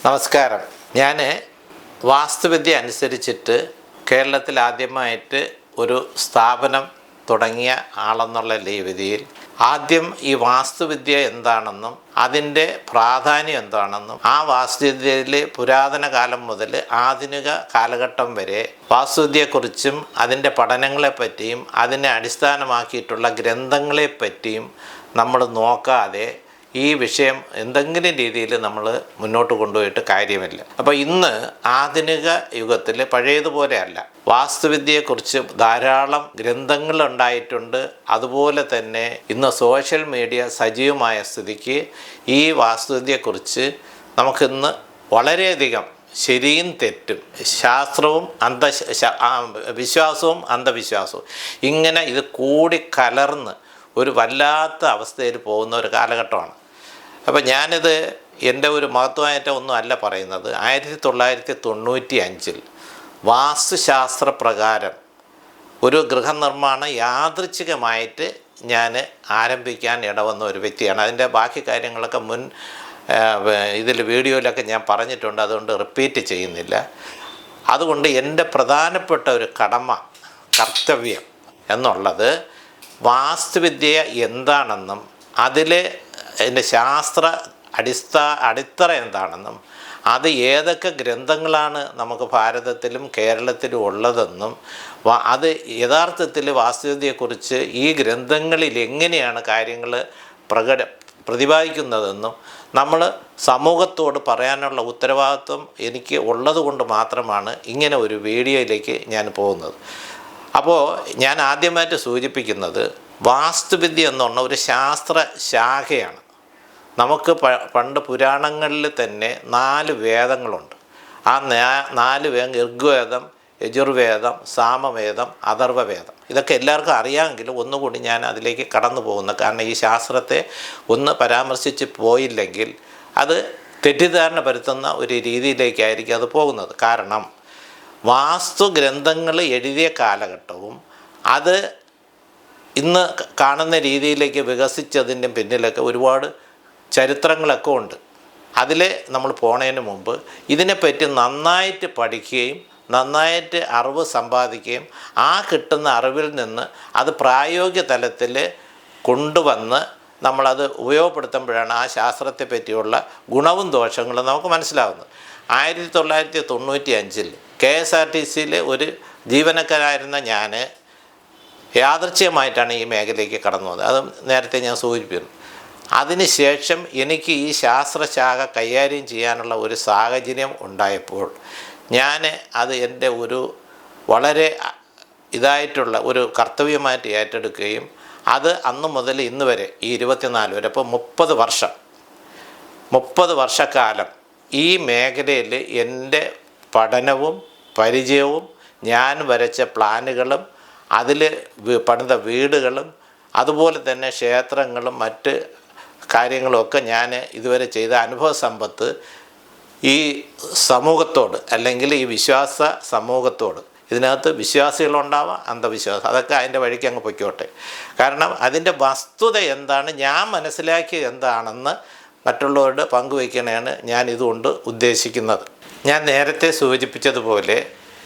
നമസ്കാരം. ഞാൻ വാസ്തുവിദ്യ അനുസരിച്ചിട്ട് കേരളത്തിൽ ആദ്യമായിട്ട് ഒരു സ്ഥാപനം തുടങ്ങിയ ആളെന്നുള്ള രീതിയിൽ ആദ്യം ഈ വാസ്തുവിദ്യ എന്താണെന്നും അതിൻ്റെ പ്രാധാന്യം എന്താണെന്നും ആ വാസ്തുവിദ്യയിൽ പുരാതന കാലം മുതൽ ആധുനിക കാലഘട്ടം വരെ വാസ്തുവിദ്യയെക്കുറിച്ചും അതിൻ്റെ പഠനങ്ങളെപ്പറ്റിയും അതിനെ അടിസ്ഥാനമാക്കിയിട്ടുള്ള ഗ്രന്ഥങ്ങളെപ്പറ്റിയും നമ്മൾ നോക്കാതെ ഈ വിഷയം എന്തെങ്കിലും രീതിയിൽ നമ്മൾ മുന്നോട്ട് കൊണ്ടുപോയിട്ട് കാര്യമില്ല. അപ്പോൾ ഇന്ന് ആധുനിക യുഗത്തിൽ പഴയതുപോലെ അല്ല. വാസ്തുവിദ്യയെക്കുറിച്ച് ധാരാളം ഗ്രന്ഥങ്ങൾ ഉണ്ടായിട്ടുണ്ട്. അതുപോലെ തന്നെ ഇന്ന് സോഷ്യൽ മീഡിയ സജീവമായ സ്ഥിതിക്ക് ഈ വാസ്തുവിദ്യയെക്കുറിച്ച് നമുക്കിന്ന് വളരെയധികം ശരിയും തെറ്റും, ശാസ്ത്രവും വിശ്വാസവും അന്ധവിശ്വാസവും ഇങ്ങനെ ഇത് കൂടി കലർന്ന് ഒരു വല്ലാത്ത അവസ്ഥയിൽ പോകുന്ന ഒരു കാലഘട്ടമാണ്. അപ്പോൾ ഞാനിത് എൻ്റെ ഒരു മഹത്വമായിട്ട് ഒന്നും അല്ല പറയുന്നത്. 1995 വാസ്തുശാസ്ത്ര പ്രകാരം ഒരു ഗൃഹനിർമ്മാണം യാദൃച്ഛികമായിട്ട് ഞാൻ ആരംഭിക്കാൻ ഇടവന്ന ഒരു വ്യക്തിയാണ്. അതിൻ്റെ ബാക്കി കാര്യങ്ങളൊക്കെ ഇതിൽ വീഡിയോയിലൊക്കെ ഞാൻ പറഞ്ഞിട്ടുണ്ട്, അതുകൊണ്ട് റിപ്പീറ്റ് ചെയ്യുന്നില്ല. അതുകൊണ്ട് എൻ്റെ പ്രധാനപ്പെട്ട ഒരു കർത്തവ്യം എന്നുള്ളത് വാസ്തുവിദ്യ എന്താണെന്നും അതിൻ്റെ ശാസ്ത്ര അടിത്തറ എന്താണെന്നും അത് ഏതൊക്കെ ഗ്രന്ഥങ്ങളാണ് നമുക്ക് ഭാരതത്തിലും കേരളത്തിലും ഉള്ളതെന്നും അത് യഥാർത്ഥത്തിൽ വാസ്തുവിദ്യയെക്കുറിച്ച് ഈ ഗ്രന്ഥങ്ങളിൽ എങ്ങനെയാണ് കാര്യങ്ങൾ പ്രതിപാദിക്കുന്നതെന്നും നമ്മൾ സമൂഹത്തോട് പറയാനുള്ള ഉത്തരവാദിത്വം എനിക്ക് ഉള്ളതുകൊണ്ട് മാത്രമാണ് ഇങ്ങനെ ഒരു വീഡിയോയിലേക്ക് ഞാൻ പോകുന്നത്. അപ്പോൾ ഞാൻ ആദ്യമായിട്ട് സൂചിപ്പിക്കുന്നത് വാസ്തുവിദ്യ എന്ന് പറഞ്ഞ ഒരു ശാസ്ത്ര ശാഖയാണ്. നമുക്ക് പണ്ട് പുരാണങ്ങളിൽ തന്നെ 4 വേദങ്ങളുണ്ട്. ആ 4 വേദം ഋഗ്വേദം, യജുർവേദം, സാമവേദം, അഥർവവേദം. ഇതൊക്കെ എല്ലാവർക്കും അറിയാമെങ്കിലും ഒന്നുകൂടി ഞാൻ അതിലേക്ക് കടന്നു പോകുന്നു. കാരണം ഈ ശാസ്ത്രത്തെ ഒന്ന് പരാമർശിച്ച് പോയില്ലെങ്കിൽ അത് തെറ്റിദ്ധാരണ പരത്തുന്ന ഒരു രീതിയിലേക്കായിരിക്കും അത് പോകുന്നത്. കാരണം വാസ്തു ഗ്രന്ഥങ്ങൾ എഴുതിയ കാലഘട്ടവും അത് ഇന്ന് കാണുന്ന രീതിയിലേക്ക് വികസിച്ചതിൻ്റെ പിന്നിലൊക്കെ ഒരുപാട് ചരിത്രങ്ങളൊക്കെ ഉണ്ട്. അതിൽ നമ്മൾ പോണതിന് മുമ്പ് ഇതിനെപ്പറ്റി നന്നായിട്ട് പഠിക്കുകയും നന്നായിട്ട് അറിവ് സമ്പാദിക്കുകയും ആ കിട്ടുന്ന അറിവിൽ നിന്ന് അത് പ്രായോഗിക തലത്തിൽ കൊണ്ടുവന്ന് നമ്മളത് ഉപയോഗപ്പെടുത്തുമ്പോഴാണ് ആ ശാസ്ത്രത്തെ പറ്റിയുള്ള ഗുണവും ദോഷങ്ങളും നമുക്ക് മനസ്സിലാവുന്നത്. 1995 KSRTCയിൽ ഒരു ജീവനക്കാരായിരുന്ന ഞാൻ യാദൃച്ഛികമായിട്ടാണ് ഈ മേഖലയിലേക്ക് കടന്നു വന്നത്. അത് നേരത്തെ ഞാൻ സൂചിപ്പിക്കുന്നു. അതിനുശേഷം എനിക്ക് ഈ ശാസ്ത്രശാഖ കൈകാര്യം ചെയ്യാനുള്ള ഒരു സാഹചര്യം ഉണ്ടായപ്പോൾ ഞാൻ അത് എൻ്റെ ഒരു വളരെ ഇതായിട്ടുള്ള ഒരു കർത്തവ്യമായിട്ട് ഏറ്റെടുക്കുകയും അത് അന്ന് മുതൽ ഇന്ന് വരെ ഈ 24 വരെ അപ്പോൾ 30 വർഷക്കാലം ഈ മേഖലയിൽ എൻ്റെ പഠനവും പരിചയവും ഞാൻ വരച്ച പ്ലാനുകളും അതിൽ പണിത വീടുകളും അതുപോലെ തന്നെ ക്ഷേത്രങ്ങളും മറ്റ് കാര്യങ്ങളുമൊക്കെ ഞാൻ ഇതുവരെ ചെയ്ത അനുഭവ സമ്പത്ത് ഈ സമൂഹത്തോട് അല്ലെങ്കിൽ ഈ വിശ്വാസ സമൂഹത്തോട്, ഇതിനകത്ത് വിശ്വാസികളുണ്ടാവാം, അന്ധവിശ്വാസം, അതൊക്കെ അതിൻ്റെ വഴിക്ക് അങ്ങ് പൊയ്ക്കോട്ടെ. കാരണം അതിൻ്റെ വസ്തുത എന്താണ്, ഞാൻ മനസ്സിലാക്കിയത് എന്താണെന്ന് മറ്റുള്ളവരോട് പങ്കുവയ്ക്കണതാണ് ഞാൻ ഇതുകൊണ്ട് ഉദ്ദേശിക്കുന്നത്. ഞാൻ നേരത്തെ സൂചിപ്പിച്ചതുപോലെ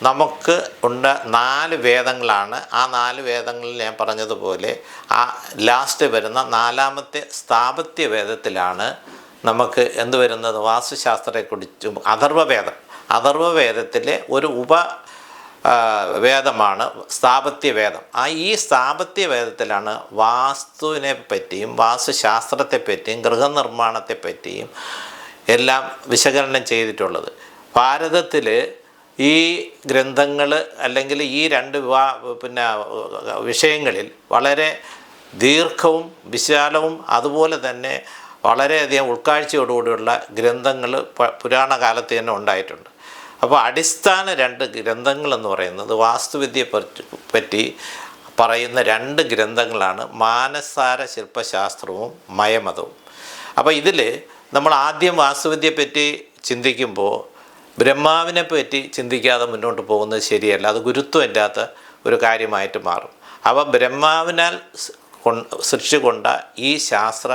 നമുക്ക് ഉണ്ട് 4 വേദങ്ങളാണ്. ആ 4 വേദങ്ങളിൽ ഞാൻ പറഞ്ഞതുപോലെ ആ ലാസ്റ്റ് വരുന്ന 4ാമത്തെ സ്ഥാപത്യ വേദത്തിലാണ് നമുക്ക് എന്ത് വരുന്നത്, വാസ്തുശാസ്ത്രത്തെക്കുറിച്ചും അഥർവവേദത്തിലെ ഒരു വേദമാണ് സ്ഥാപത്യ വേദം. ഈ സ്ഥാപത്യ വേദത്തിലാണ് വാസ്തുവിനെ പറ്റിയും വാസ്തുശാസ്ത്രത്തെപ്പറ്റിയും ഗൃഹനിർമ്മാണത്തെപ്പറ്റിയും എല്ലാം വിശകലനം ചെയ്തിട്ടുള്ളത്. ഭാരതത്തിൽ ഈ ഗ്രന്ഥങ്ങൾ അല്ലെങ്കിൽ ഈ 2 വിഷയങ്ങളിൽ വളരെ ദീർഘവും വിശാലവും അതുപോലെ തന്നെ വളരെയധികം ഉൾക്കാഴ്ചയോടുകൂടിയുള്ള ഗ്രന്ഥങ്ങൾ പുരാണ കാലത്ത് തന്നെ ഉണ്ടായിട്ടുണ്ട്. അപ്പോൾ അടിസ്ഥാന 2 ഗ്രന്ഥങ്ങളെന്ന് പറയുന്നത് വാസ്തുവിദ്യയെ പറ്റി പറയുന്ന 2 ഗ്രന്ഥങ്ങളാണ് മാനസാര ശില്പശാസ്ത്രവും മയമതവും. അപ്പോൾ ഇതിൽ നമ്മൾ ആദ്യം വാസ്തുവിദ്യയെപ്പറ്റി ചിന്തിക്കുമ്പോൾ ബ്രഹ്മാവിനെ പറ്റി ചിന്തിക്കാതെ മുന്നോട്ട് പോകുന്നത് ശരിയല്ല. അത് ഗുരുത്വമില്ലാത്ത ഒരു കാര്യമായിട്ട് മാറും. അപ്പോൾ ബ്രഹ്മാവിനാൽ സൃഷ്ടിച്ചുകൊണ്ട ഈ ശാസ്ത്ര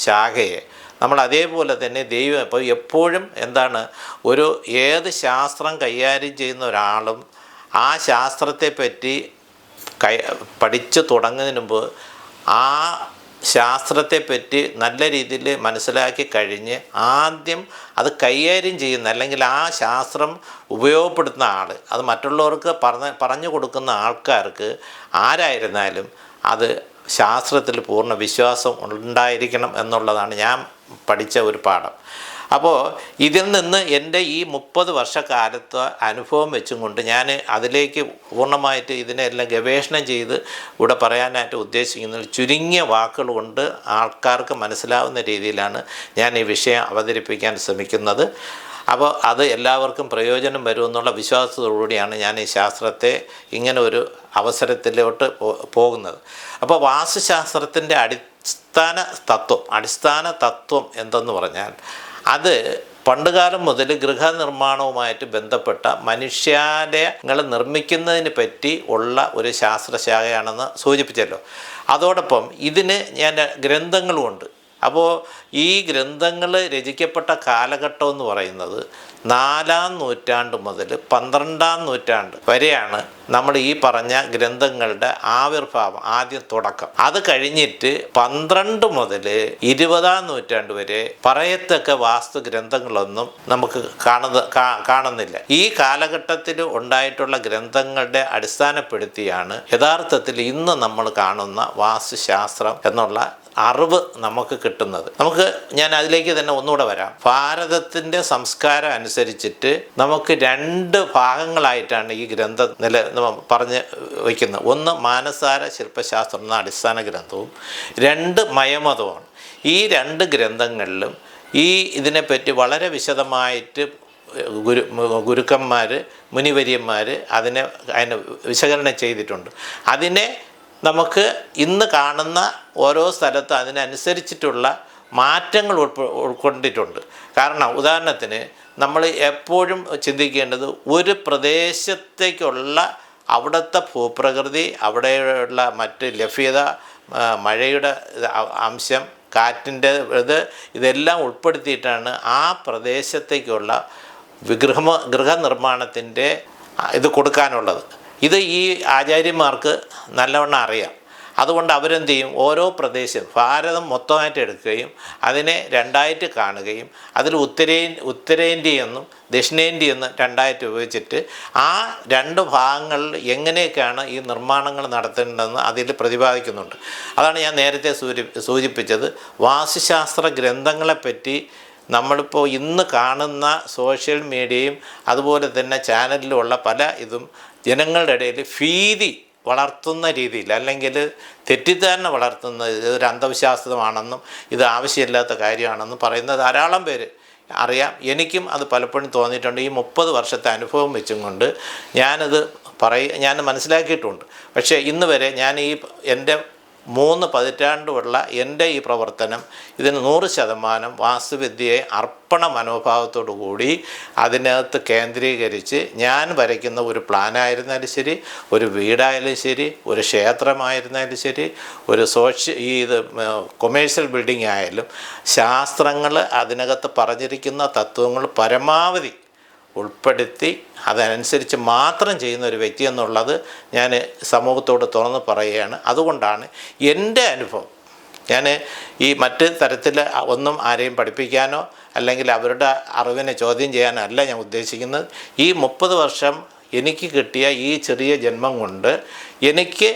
ശാഖയെ നമ്മൾ അതേപോലെ തന്നെ ദൈവം ഇപ്പോൾ എപ്പോഴും എന്താണ്, ഏത് ശാസ്ത്രം കൈകാര്യം ചെയ്യുന്ന ഒരാളും ആ ശാസ്ത്രത്തെപ്പറ്റി പഠിച്ചു തുടങ്ങുന്നതിന് മുമ്പ് ആ ശാസ്ത്രത്തെപ്പറ്റി നല്ല രീതിയിൽ മനസ്സിലാക്കി കഴിഞ്ഞ് ആദ്യം അത് കൈകാര്യം ചെയ്യുന്ന, അല്ലെങ്കിൽ ആ ശാസ്ത്രം ഉപയോഗപ്പെടുത്തുന്ന ആൾ, അത് മറ്റുള്ളവർക്ക് പറഞ്ഞു കൊടുക്കുന്ന ആൾക്കാർക്ക് ആരായിരുന്നാലും അത് ശാസ്ത്രത്തിൽ പൂർണ്ണ വിശ്വാസം ഉണ്ടായിരിക്കണം എന്നുള്ളതാണ് ഞാൻ പഠിച്ച ഒരു പാഠം. അപ്പോൾ ഇതിൽ നിന്ന് എൻ്റെ ഈ 30 വർഷക്കാലത്തെ അനുഭവം വെച്ചും കൊണ്ട് ഞാൻ അതിലേക്ക് പൂർണ്ണമായിട്ട് ഇതിനെല്ലാം ഗവേഷണം ചെയ്ത് ഇവിടെ പറയാനായിട്ട് ഉദ്ദേശിക്കുന്നത് ചുരുങ്ങിയ വാക്കുകൾ കൊണ്ട് ആൾക്കാർക്ക് മനസ്സിലാവുന്ന രീതിയിലാണ് ഞാൻ ഈ വിഷയം അവതരിപ്പിക്കാൻ ശ്രമിക്കുന്നത്. അപ്പോൾ അത് എല്ലാവർക്കും പ്രയോജനം വരുമെന്നുള്ള വിശ്വാസത്തോടുകൂടിയാണ് ഞാൻ ഈ ശാസ്ത്രത്തെ ഇങ്ങനെ ഒരു അവസരത്തിലോട്ട് പോകുന്നത്. അപ്പോൾ വാസ്തുശാസ്ത്രത്തിൻ്റെ അടിസ്ഥാന തത്വം എന്തെന്ന് പറഞ്ഞാൽ, അത് പണ്ടുകാലം മുതൽ ഗൃഹനിർമ്മാണവുമായിട്ട് ബന്ധപ്പെട്ട മനുഷ്യാലയങ്ങൾ നിർമ്മിക്കുന്നതിന് പറ്റി ഉള്ള ഒരു ശാസ്ത്രശാഖയാണെന്ന് സൂചിപ്പിച്ചല്ലോ. അതോടൊപ്പം ഇതിന് ഞാൻ ഗ്രന്ഥങ്ങളുമുണ്ട്. അപ്പോൾ ഈ ഗ്രന്ഥങ്ങൾ രചിക്കപ്പെട്ട കാലഘട്ടം എന്ന് പറയുന്നത് 4-ാം നൂറ്റാണ്ട് മുതൽ 12-ാം നൂറ്റാണ്ട് വരെയാണ് നമ്മൾ ഈ പറഞ്ഞ ഗ്രന്ഥങ്ങളുടെ ആവിർഭാവം, ആദ്യം തുടക്കം. അത് കഴിഞ്ഞിട്ട് 12 മുതൽ 20-ാം നൂറ്റാണ്ട് വരെ പറയത്തക്ക വാസ്തു ഗ്രന്ഥങ്ങളൊന്നും നമുക്ക് കാണുന്നില്ല. ഈ കാലഘട്ടത്തിൽ ഉണ്ടായിട്ടുള്ള ഗ്രന്ഥങ്ങളുടെ അടിസ്ഥാനപ്പെടുത്തിയാണ് യഥാർത്ഥത്തിൽ ഇന്ന് നമ്മൾ കാണുന്ന വാസ്തുശാസ്ത്രം എന്നുള്ള അറിവ് നമുക്ക് കിട്ടുന്നത്. ഞാൻ അതിലേക്ക് തന്നെ ഒന്നുകൂടെ വരാം. ഭാരതത്തിൻ്റെ സംസ്കാരം അനുസരിച്ചിട്ട് നമുക്ക് 2 ഭാഗങ്ങളായിട്ടാണ് ഈ ഗ്രന്ഥം പറഞ്ഞ് വയ്ക്കുന്നത്. ഒന്ന് മാനസാര ശില്പശാസ്ത്രം എന്ന അടിസ്ഥാന ഗ്രന്ഥവും, 2 മയമതമാണ്. ഈ 2 ഗ്രന്ഥങ്ങളിലും ഇതിനെപ്പറ്റി വളരെ വിശദമായിട്ട് ഗുരുക്കന്മാർ, മുനിവര്യന്മാർ അതിനെ വിശകലനം ചെയ്തിട്ടുണ്ട്. അതിനെ നമുക്ക് ഇന്ന് കാണുന്ന ഓരോ സ്ഥലത്ത് അതിനനുസരിച്ചിട്ടുള്ള മാറ്റങ്ങൾ ഉൾക്കൊണ്ടിട്ടുണ്ട്. കാരണം ഉദാഹരണത്തിന് നമ്മൾ എപ്പോഴും ചിന്തിക്കേണ്ടത്, ഒരു പ്രദേശത്തേക്കുള്ള അവിടുത്തെ ഭൂപ്രകൃതി, അവിടെയുള്ള മറ്റ് ലഭ്യത, മഴയുടെ അംശം, കാറ്റിൻ്റെ ഇതെല്ലാം ഉൾപ്പെടുത്തിയിട്ടാണ് ആ പ്രദേശത്തേക്കുള്ള ഗൃഹനിർമ്മാണത്തിൻ്റെ ഇത് കൊടുക്കാനുള്ളത്. ഇത് ഈ ആചാര്യന്മാർക്ക് നല്ലവണ്ണം അറിയാം. അതുകൊണ്ട് അവരെന്ത് ചെയ്യും, ഓരോ പ്രദേശം ഭാരതം മൊത്തമായിട്ട് എടുക്കുകയും അതിനെ 2ആയിട്ട് കാണുകയും അതിൽ ഉത്തരേന്ത്യയെന്നും ദക്ഷിണേന്ത്യയെന്നും 2ആയിട്ട് ഉപയോഗിച്ചിട്ട് ആ 2 ഭാഗങ്ങളിൽ എങ്ങനെയൊക്കെയാണ് ഈ നിർമ്മാണങ്ങൾ നടത്തേണ്ടതെന്ന് അതിൽ പ്രതിപാദിക്കുന്നുണ്ട്. അതാണ് ഞാൻ നേരത്തെ സൂചിപ്പിച്ചത്. വാസ്തുശാസ്ത്ര ഗ്രന്ഥങ്ങളെപ്പറ്റി നമ്മളിപ്പോൾ ഇന്ന് കാണുന്ന സോഷ്യൽ മീഡിയയും അതുപോലെ തന്നെ ചാനലിലുള്ള പല ജനങ്ങളുടെ ഇടയിൽ ഭീതി വളർത്തുന്ന രീതിയിൽ, അല്ലെങ്കിൽ തെറ്റിദ്ധാരണ വളർത്തുന്ന, ഇതൊരു അന്ധവിശ്വാസമാണെന്നും ഇത് ആവശ്യമില്ലാത്ത കാര്യമാണെന്നും പറയുന്ന ധാരാളം പേര് അറിയാം. എനിക്കും അത് പലപ്പോഴും തോന്നിയിട്ടുണ്ട്. ഈ 30 വർഷത്തെ അനുഭവം വെച്ചും കൊണ്ട് ഞാൻ മനസ്സിലാക്കിയിട്ടുണ്ട്. പക്ഷേ ഇന്ന് വരെ ഞാൻ എൻ്റെ 3 പതിറ്റാണ്ടുള്ള എൻ്റെ ഈ പ്രവർത്തനം ഇതിന് 100% വാസ്തുവിദ്യയെ അർപ്പണ മനോഭാവത്തോടു കൂടി അതിനകത്ത് കേന്ദ്രീകരിച്ച് ഞാൻ വരയ്ക്കുന്ന ഒരു പ്ലാനായിരുന്നാലും ശരി, ഒരു വീടായാലും ശരി, ഒരു ക്ഷേത്രമായിരുന്നാലും ശരി, ഒരു കൊമേഴ്ഷ്യൽ ബിൽഡിംഗ് ആയാലും ശാസ്ത്രങ്ങൾ അതിനകത്ത് പറഞ്ഞിരിക്കുന്ന തത്വങ്ങൾ പരമാവധി ഉൾപ്പെടുത്തി അതനുസരിച്ച് മാത്രം ചെയ്യുന്ന ഒരു വ്യക്തി എന്നുള്ളത് ഞാൻ സമൂഹത്തോട് തുറന്ന് പറയുകയാണ്. അതുകൊണ്ടാണ് എൻ്റെ അനുഭവം, ഞാൻ ഈ മറ്റ് തരത്തിൽ ഒന്നും ആരെയും പഠിപ്പിക്കാനോ അല്ലെങ്കിൽ അവരുടെ അറിവിനെ ചോദ്യം ചെയ്യാനോ അല്ല ഞാൻ ഉദ്ദേശിക്കുന്നത്. ഈ 30 വർഷം എനിക്ക് കിട്ടിയ ഈ ചെറിയ ജന്മം കൊണ്ട് എനിക്ക്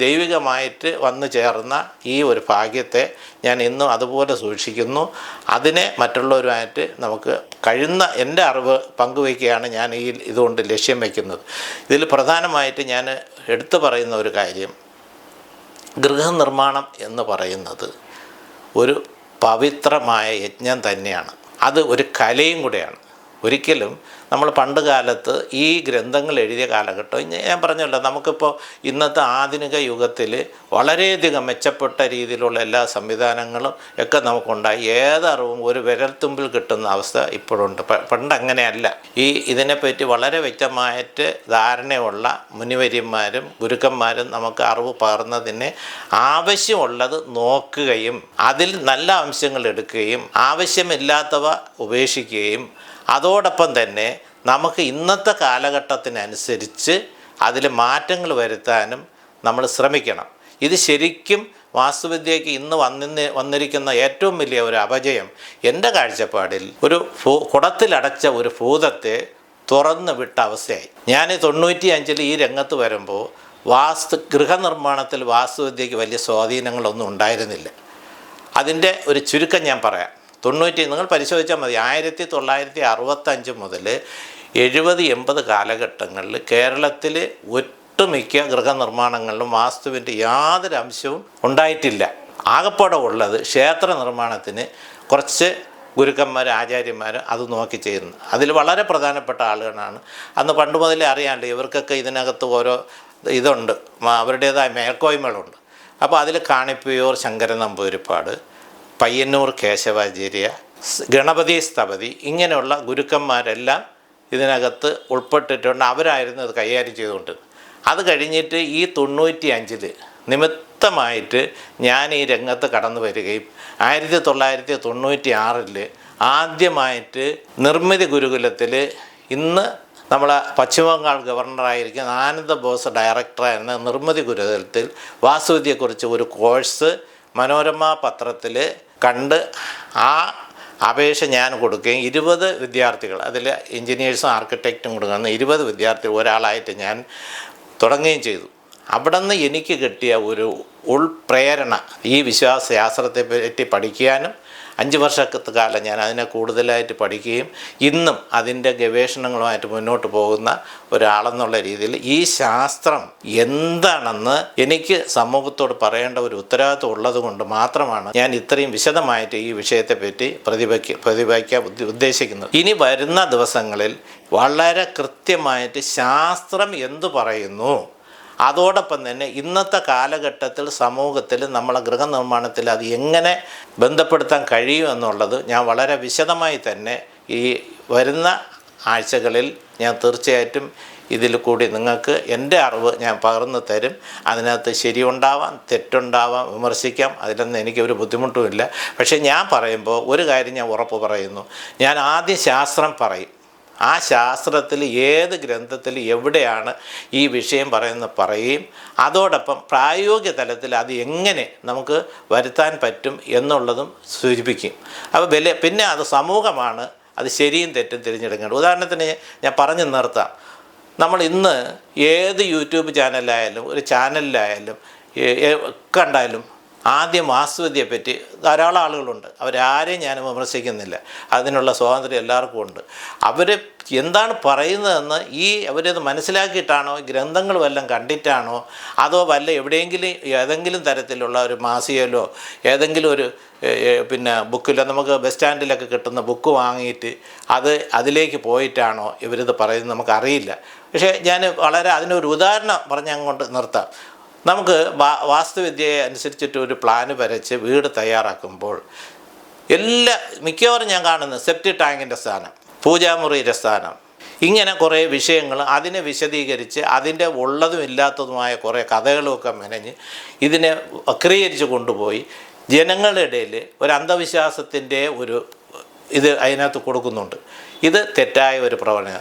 ദൈവികമായിട്ട് വന്നു ചേർന്ന ഈ ഒരു ഭാഗ്യത്തെ ഞാൻ ഇന്നും അതുപോലെ സൂക്ഷിക്കുന്നു. അതിനെ മറ്റുള്ളവരുമായിട്ട് നമുക്ക് എൻ്റെ അറിവ് പങ്കുവയ്ക്കുകയാണ് ഞാൻ ഇതുകൊണ്ട് ലക്ഷ്യം വയ്ക്കുന്നത്. ഇതിൽ പ്രധാനമായിട്ട് ഞാൻ എടുത്തു പറയുന്ന ഒരു കാര്യം, ഗൃഹനിർമ്മാണം എന്ന് പറയുന്നത് ഒരു പവിത്രമായ യജ്ഞം തന്നെയാണ്. അത് ഒരു കലയും കൂടെയാണ്. ഒരിക്കലും നമ്മൾ പണ്ട് കാലത്ത് ഈ ഗ്രന്ഥങ്ങൾ എഴുതിയ കാലഘട്ടം ഞാൻ പറഞ്ഞല്ലോ, നമുക്കിപ്പോൾ ഇന്നത്തെ ആധുനിക യുഗത്തിൽ വളരെയധികം മെച്ചപ്പെട്ട രീതിയിലുള്ള എല്ലാ സംവിധാനങ്ങളും ഒക്കെ നമുക്കുണ്ടായി. ഏതറിവും ഒരു വിരൽത്തുമ്പിൽ കിട്ടുന്ന അവസ്ഥ ഇപ്പോഴുണ്ട്. പണ്ട് അങ്ങനെയല്ല. ഇതിനെപ്പറ്റി വളരെ വ്യക്തമായിട്ട് ധാരണയുള്ള മുനിവര്യന്മാരും ഗുരുക്കന്മാരും നമുക്ക് അറിവ് പകർന്നതിന് ആവശ്യമുള്ളത് നോക്കുകയും അതിൽ നല്ല അംശങ്ങൾ എടുക്കുകയും ആവശ്യമില്ലാത്തവ ഉപേക്ഷിക്കുകയും അതോടൊപ്പം തന്നെ നമുക്ക് ഇന്നത്തെ കാലഘട്ടത്തിനനുസരിച്ച് അതിൽ മാറ്റങ്ങൾ വരുത്താനും നമ്മൾ ശ്രമിക്കണം. ഇത് ശരിക്കും വാസ്തുവിദ്യയ്ക്ക് ഇന്ന് വന്നിരിക്കുന്ന ഏറ്റവും വലിയ ഒരു അപജയം എൻ്റെ കാഴ്ചപ്പാടിൽ ഒരു കുടത്തിലടച്ച ഒരു ഭൂതത്തെ തുറന്നു വിട്ട അവസ്ഥയായി. ഞാൻ 95 ഈ രംഗത്ത് വരുമ്പോൾ ഗൃഹനിർമ്മാണത്തിൽ വാസ്തുവിദ്യയ്ക്ക് വലിയ സ്വാധീനങ്ങളൊന്നും ഉണ്ടായിരുന്നില്ല. അതിൻ്റെ ഒരു ചുരുക്കം ഞാൻ പറയാം. നിങ്ങൾ പരിശോധിച്ചാൽ മതി. 1965 മുതൽ 70-80 കാലഘട്ടങ്ങളിൽ കേരളത്തിൽ ഒട്ടുമിക്ക ഗൃഹനിർമ്മാണങ്ങളിലും വാസ്തുവിൻ്റെ യാതൊരു അംശവും ഉണ്ടായിട്ടില്ല. ആകപ്പാടെ ഉള്ളത് ക്ഷേത്ര നിർമ്മാണത്തിന് കുറച്ച് ഗുരുക്കന്മാർ ആചാര്യന്മാർ അത് നോക്കി ചെയ്യുന്നു. അതിൽ വളരെ പ്രധാനപ്പെട്ട ആളുകളാണ്. അന്ന് പണ്ട് മുതലേ അറിയാമല്ലോ, ഇവർക്കൊക്കെ ഇതിനകത്ത് ഓരോ ഇതുണ്ട്, അവരുടേതായ മേൽക്കോയ്മകളുണ്ട്. അപ്പോൾ അതിൽ കാണിപ്പുയൂർ ശങ്കരൻ നമ്പൂതിരിപ്പാട്, പയ്യന്നൂർ കേശവാചാര്യ, ഗണപതി സ്ഥപതി, ഇങ്ങനെയുള്ള ഗുരുക്കന്മാരെല്ലാം ഇതിനകത്ത് ഉൾപ്പെട്ടിട്ടുണ്ട്. അവരായിരുന്നു ഇത് കൈകാര്യം ചെയ്തുകൊണ്ടിരുന്നത്. അത് കഴിഞ്ഞിട്ട് ഈ 95 നിമിത്തമായിട്ട് ഞാൻ ഈ രംഗത്ത് കടന്നു വരികയും 1996 ആദ്യമായിട്ട് നിർമ്മിതി ഗുരുകുലത്തിൽ ഇന്ന് നമ്മളെ പശ്ചിമബംഗാൾ ഗവർണറായിരിക്കുന്ന ആനന്ദ ബോസ് ഡയറക്ടറായിരുന്ന നിർമ്മിതി ഗുരുകുലത്തിൽ വാസ്തുവിദ്യയെക്കുറിച്ച് ഒരു കോഴ്സ് മനോരമ പത്രത്തിൽ കണ്ട് ആ അപേക്ഷ ഞാൻ കൊടുക്കുകയും 20 വിദ്യാർത്ഥികൾ, അതിൽ എൻജിനീയേഴ്സും ആർക്കിടെക്റ്റും കൊടുക്കുന്ന 20 വിദ്യാർത്ഥികൾ ഒരാളായിട്ട് ഞാൻ തുടങ്ങുകയും ചെയ്തു. അവിടെ നിന്ന് എനിക്ക് കിട്ടിയ ഒരു ഉൾപ്രേരണ ഈ വിശ്വാസശാസ്ത്രത്തെ പറ്റി പഠിക്കാനും 5 വർഷത്തെ കാലം ഞാൻ അതിനെ കൂടുതലായിട്ട് പഠിക്കുകയും ഇന്നും അതിൻ്റെ ഗവേഷണങ്ങളുമായിട്ട് മുന്നോട്ട് പോകുന്ന ഒരാളെന്നുള്ള രീതിയിൽ ഈ ശാസ്ത്രം എന്താണെന്ന് എനിക്ക് സമൂഹത്തോട് പറയേണ്ട ഒരു ഉത്തരവാദിത്വം ഉള്ളത് കൊണ്ട് മാത്രമാണ് ഞാൻ ഇത്രയും വിശദമായിട്ട് ഈ വിഷയത്തെപ്പറ്റി പ്രതിപാദിക്കാൻ ഉദ്ദേശിക്കുന്നത്. ഇനി വരുന്ന ദിവസങ്ങളിൽ വളരെ കൃത്യമായിട്ട് ശാസ്ത്രം എന്തു പറയുന്നു, അതോടൊപ്പം തന്നെ ഇന്നത്തെ കാലഘട്ടത്തിൽ സമൂഹത്തിൽ നമ്മളെ ഗൃഹനിർമ്മാണത്തിൽ അത് എങ്ങനെ ബന്ധപ്പെടുത്താൻ കഴിയും എന്നുള്ളത് ഞാൻ വളരെ വിശദമായി തന്നെ ഈ വരുന്ന ആഴ്ചകളിൽ ഞാൻ തീർച്ചയായിട്ടും ഇതിൽ കൂടി നിങ്ങൾക്ക് എൻ്റെ അറിവ് ഞാൻ പകർന്നു തരും. അതിനകത്ത് ശരിയുണ്ടാവാം, തെറ്റുണ്ടാവാം, വിമർശിക്കാം, അതിലൊന്നും എനിക്കൊരു ബുദ്ധിമുട്ടുമില്ല. പക്ഷേ ഞാൻ പറയുമ്പോൾ ഒരു കാര്യം ഞാൻ ഉറപ്പ് പറയുന്നു. ഞാൻ ആദ്യം ശാസ്ത്രം പറയും. ആ ശാസ്ത്രത്തിൽ ഏത് ഗ്രന്ഥത്തിൽ എവിടെയാണ് ഈ വിഷയം പറയുകയും അതോടൊപ്പം പ്രായോഗിക തലത്തിൽ അത് എങ്ങനെ നമുക്ക് വരുത്താൻ പറ്റും എന്നുള്ളതും സൂചിപ്പിക്കും. അപ്പോൾ പിന്നെ അത് സമൂഹമാണ് അത് ശരിയും തെറ്റും തിരഞ്ഞെടുക്കേണ്ടത്. ഉദാഹരണത്തിന് ഞാൻ പറഞ്ഞു നിർത്താം. നമ്മൾ ഇന്ന് ഏത് യൂട്യൂബ് ചാനലിലായാലും ഒരു ചാനലിലായാലും ഒക്കെ ഉണ്ടായാലും ആദ്യം വാസ്തുവിദ്യയെപ്പറ്റി ധാരാളം ആളുകളുണ്ട്. അവരാരെയും ഞാൻ വിമർശിക്കുന്നില്ല, അതിനുള്ള സ്വാതന്ത്ര്യം എല്ലാവർക്കും ഉണ്ട്. അവർ എന്താണ് പറയുന്നതെന്ന് അവരത് മനസ്സിലാക്കിയിട്ടാണോ, ഗ്രന്ഥങ്ങൾ വല്ലതും കണ്ടിട്ടാണോ, അതോ എവിടെയെങ്കിലും ഏതെങ്കിലും തരത്തിലുള്ള ഒരു മാസികയിലോ ഏതെങ്കിലും ഒരു ബുക്കിലോ, നമുക്ക് ബസ് സ്റ്റാൻഡിലൊക്കെ കിട്ടുന്ന ബുക്ക് വാങ്ങിയിട്ട് അതിലേക്ക് പോയിട്ടാണോ ഇവരിത് പറയുന്നത് നമുക്കറിയില്ല. പക്ഷേ ഞാൻ അതിനൊരു ഉദാഹരണം പറഞ്ഞ് അങ്ങോട്ട് നിർത്താം. നമുക്ക് വാസ്തുവിദ്യയെ അനുസരിച്ചിട്ട് ഒരു പ്ലാന് വരച്ച് വീട് തയ്യാറാക്കുമ്പോൾ മിക്കവാറും ഞാൻ കാണുന്നത് സെപ്റ്റി ടാങ്കിൻ്റെ സ്ഥാനം, പൂജാമുറിയുടെ സ്ഥാനം, ഇങ്ങനെ കുറേ വിഷയങ്ങൾ അതിനെ വിശദീകരിച്ച് അതിൻ്റെ ഉള്ളതും ഇല്ലാത്തതുമായ കുറേ കഥകളുമൊക്കെ മെനഞ്ഞ് ഇതിനെ വക്രീകരിച്ച് കൊണ്ടുപോയി ജനങ്ങളുടെ ഇടയിൽ ഒരു അന്ധവിശ്വാസത്തിൻ്റെ അതിനകത്ത് കൊടുക്കുന്നുണ്ട്. ഇത് തെറ്റായ ഒരു പ്രവണത.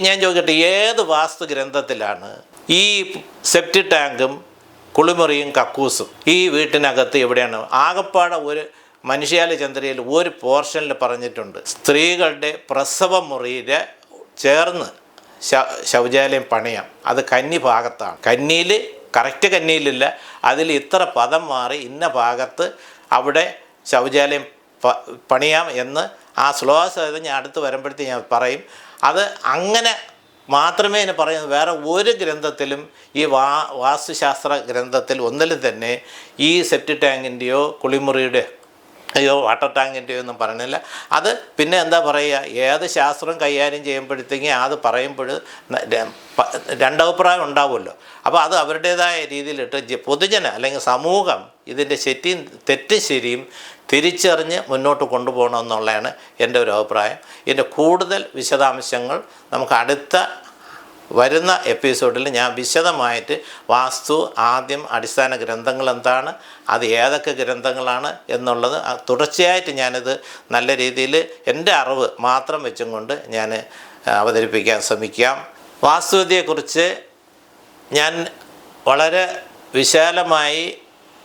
ഞാൻ ചോദിക്കട്ടെ, ഏത് വാസ്തു ഗ്രന്ഥത്തിലാണ് ഈ സെപ്റ്റി ടാങ്കും കുളിമുറിയും കക്കൂസും ഈ വീട്ടിനകത്ത് എവിടെയാണ്? ആകപ്പാടെ ഒരു മനുഷ്യാല ചന്ദ്രയിൽ ഒരു പോർഷനിൽ പറഞ്ഞിട്ടുണ്ട്, സ്ത്രീകളുടെ പ്രസവ മുറിയിൽ ചേർന്ന് ശൗചാലയം പണിയാം. അത് കന്നി ഭാഗത്താണ്. കന്നിയിൽ കറക്റ്റ് കന്നിയിലില്ല, അതിൽ ഇത്ര പദം മാറി ഇന്ന ഭാഗത്ത് അവിടെ ശൗചാലയം പണിയാം എന്ന് ആ ശ്ലോകസഹിതം ഞാൻ അടുത്ത് വരുമ്പോഴത്തേക്ക് ഞാൻ പറയും. അത് അങ്ങനെ മാത്രമേ എന്നെ പറയുന്നത്. വേറെ ഒരു ഗ്രന്ഥത്തിലും ഈ വാസ്തുശാസ്ത്ര ഗ്രന്ഥത്തിൽ ഒന്നിലും തന്നെ ഈ സെപ്റ്റി ടാങ്കിൻ്റെയോ കുളിമുറിയുടെ അയ്യോ വാട്ടർ ടാങ്കിൻ്റെ ഒന്നും പറഞ്ഞില്ല. അത് പിന്നെ എന്താ പറയുക, ഏത് ശാസ്ത്രം കൈകാര്യം ചെയ്യുമ്പോഴത്തേക്കും അത് പറയുമ്പോൾ രണ്ടഭിപ്രായം ഉണ്ടാവുമല്ലോ. അപ്പോൾ അത് അവരുടേതായ രീതിയിലിട്ട് പൊതുജന അല്ലെങ്കിൽ സമൂഹം ഇതിൻ്റെ തെറ്റും ശരിയും തിരിച്ചറിഞ്ഞ് മുന്നോട്ട് കൊണ്ടുപോകണമെന്നുള്ളതാണ് എൻ്റെ ഒരു അഭിപ്രായം. ഇതിൻ്റെ കൂടുതൽ വിശദാംശങ്ങൾ നമുക്ക് അടുത്ത വരുന്ന എപ്പിസോഡിൽ ഞാൻ വിശദമായിട്ട് വാസ്തു ആദ്യം അടിസ്ഥാന ഗ്രന്ഥങ്ങൾ എന്താണ്, അത് ഏതൊക്കെ ഗ്രന്ഥങ്ങളാണ് എന്നുള്ളത് തുടർച്ചയായിട്ട് ഞാനിത് നല്ല രീതിയിൽ എൻ്റെ അറിവ് മാത്രം വെച്ചും കൊണ്ട് ഞാൻ അവതരിപ്പിക്കാൻ ശ്രമിക്കാം. വാസ്തുവിദ്യയെക്കുറിച്ച് ഞാൻ വളരെ വിശാലമായി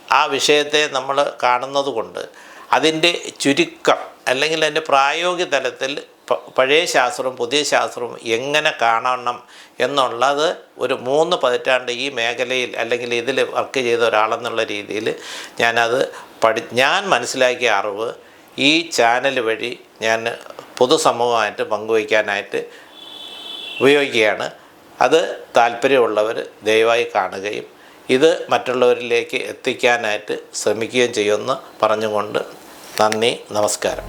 ആ വിഷയത്തെ നമ്മൾ കാണുന്നത് കൊണ്ട് അതിൻ്റെ ചുരുക്കം അല്ലെങ്കിൽ അതിൻ്റെ പ്രായോഗിക തലത്തിൽ പഴയ ശാസ്ത്രവും പുതിയ ശാസ്ത്രവും എങ്ങനെ കാണണം എന്നുള്ളത് ഒരു 3 പതിറ്റാണ്ട് ഈ മേഖലയിൽ അല്ലെങ്കിൽ ഇതിൽ വർക്ക് ചെയ്ത ഒരാളെന്നുള്ള രീതിയിൽ ഞാൻ മനസ്സിലാക്കിയ അറിവ് ഈ ചാനൽ വഴി ഞാൻ പൊതുസമൂഹമായിട്ട് പങ്കുവയ്ക്കാനായിട്ട് ഉപയോഗിക്കുകയാണ്. അത് താല്പര്യമുള്ളവർ ദയവായി കാണുകയും ഇത് മറ്റുള്ളവരിലേക്ക് എത്തിക്കാനായിട്ട് ശ്രമിക്കുകയും ചെയ്യുമെന്ന് പറഞ്ഞുകൊണ്ട് നന്ദി, നമസ്കാരം.